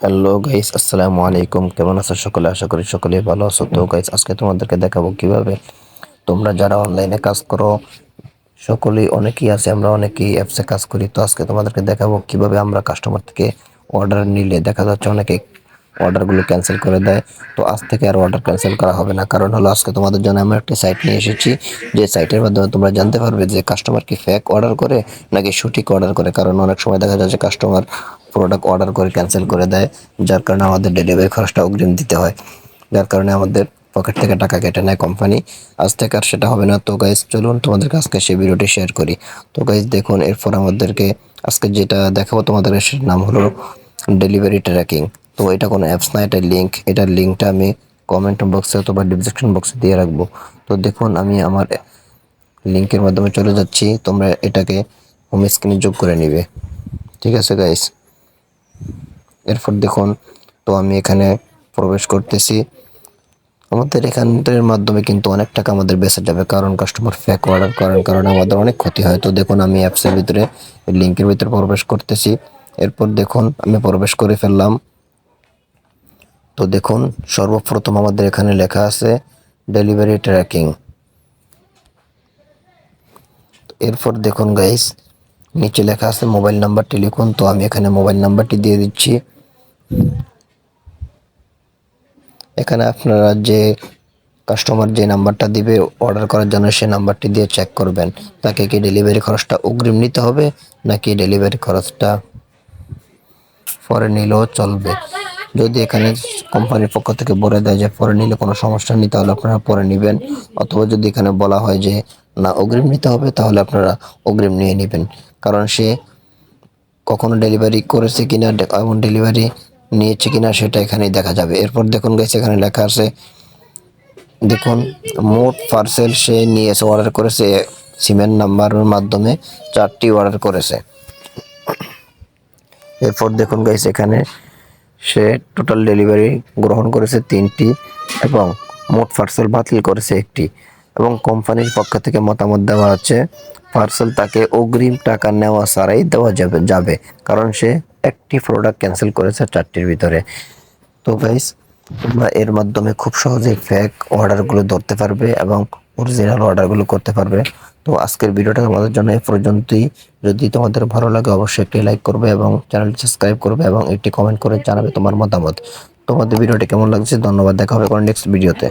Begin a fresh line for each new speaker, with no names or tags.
Hello guys, আসসালামু আলাইকুম। কেমন আছো সকলে? আশা করি সকলেই ভালো আছো। তো গাইস, আজকে তোমাদেরকে দেখাবো কিভাবে তোমরা যারা অনলাইনে কাজ করো, অনেকেই আছে, আমরা অনেকেই অ্যাপসে কাজ করি। তো আজকে তোমাদেরকে দেখাবো কিভাবে আমরা কাস্টমার থেকে অর্ডার নিলে দেখা যাচ্ছে অনেকে অর্ডারগুলো ক্যান্সেল করে দেয়। তো আজ থেকে আর অর্ডার ক্যান্সেল করা হবে না, কারণ হলো আজকে তোমাদের জন্য আমরা একটা সাইট নিয়ে এসেছি, যে সাইটের মাধ্যমে তোমরা জানতে পারবে যে কাস্টমার কি ফেক অর্ডার করে নাকি সঠিক অর্ডার করে। কারণ অনেক সময় দেখা যায় যে কাস্টমার প্রোডাক্ট অর্ডার করে ক্যান্সেল করে দেয়, যার কারণে আমাদের ডেলিভারি খরচটা অগ্রিম দিতে হয়, যার কারণে আমাদের পকেট থেকে টাকা কেটে নেয় কোম্পানি। আজ থেকে আর সেটা হবে না। তো গাইজ চলুন তোমাদেরকে আজকে সেই ভিডিওটি শেয়ার করি। তো গাইজ দেখুন, এরপর আমাদেরকে আজকে যেটা দেখাবো তোমাদের, সেটার নাম হলো ডেলিভারি ট্র্যাকিং। তো এটা কোনো অ্যাপস না, এটা লিঙ্ক। এটার লিঙ্কটা আমি কমেন্ট বক্সে অথবা ডিসক্রিপশন বক্সে দিয়ে রাখবো। তো দেখুন, আমি আমার লিঙ্কের মাধ্যমে চলে যাচ্ছি, তোমরা এটাকে হোম স্ক্রিনে যোগ করে নিবে। ঠিক আছে গাইস, এরপর দেখুন, তো আমি এখানে প্রবেশ করতেছি। আমাদের এখানের মাধ্যমে কিন্তু অনেক টাকা আমাদের বেঁচে যাবে, কারণ কাস্টমার ফেক অর্ডার করার কারণে আমাদের অনেক ক্ষতি হয়। তো দেখুন, আমি অ্যাপসের ভিতরে লিঙ্কের ভিতরে প্রবেশ করতেছি। এরপর দেখুন, আমি প্রবেশ করে ফেললাম। তো দেখুন, সর্বপ্রথম আমাদের এখানে লেখা আছে ডেলিভারি ট্র্যাকিং। এরপর দেখুন গাইস, নিচে লেখা আছে মোবাইল নাম্বারটি লিখুন। তো আমি এখানে মোবাইল নাম্বারটি দিয়ে দিচ্ছি। এখানে আপনারা যে কাস্টমার যে নাম্বারটা দিবে অর্ডার করার জন্য, সে নাম্বারটি দিয়ে চেক করবেন তাকে কি ডেলিভারি খরচটা অগ্রিম নিতে হবে নাকি ডেলিভারি খরচটা পরে নিলেও চলবে। যদি এখানে কোম্পানির পক্ষ থেকে বলে দেয় যে পরে নিলে কোনো সমস্যা নেই, তাহলে আপনারা পরে নেবেন। অথবা যদি এখানে বলা হয় যে না, অগ্রিম নিতে হবে, তাহলে আপনারা অগ্রিম নিয়ে নেবেন। কারণ সে কখনো ডেলিভারি করেছে কিনা এবং ডেলিভারি নিয়েছে কিনা সেটা এখানেই দেখা যাবে। এরপর দেখুন গাইস, এখানে লেখা আছে, দেখুন মোট পার্সেল সে নিয়েছে, অর্ডার করেছে সিমের নাম্বারের মাধ্যমে 4টি অর্ডার করেছে। এরপর দেখুন গাইস, এখানে সে টোটাল ডেলিভারি গ্রহণ করেছে 3টি এবং মোট পার্সেল বাতিল করেছে 1টি। এবং কোম্পানির পক্ষ থেকে মতামত দেওয়া আছে পার্সেল তাকে অগ্রিম টাকা নেওয়া ছাড়াই দেওয়া যাবে, কারণ সে একটি প্রোডাক্ট ক্যান্সেল করেছে 4টির ভিতরে। তো গাইস, তোমরা এর মাধ্যমে খুব সহজেই ফেক অর্ডারগুলো ধরতে পারবে এবং অরিজিনাল অর্ডারগুলো করতে পারবে। তো আজকের ভিডিওটা তোমাদের জন্য এই পর্যন্তই। যদি তোমাদের ভালো লাগে অবশ্যই একটি লাইক করবে এবং চ্যানেলটি সাবস্ক্রাইব করবে এবং একটি কমেন্ট করে জানাবে তোমার মতামত। তোমাদের ভিডিওটি কেমন লাগছে। ধন্যবাদ, দেখা হবে নেক্সট ভিডিওতে।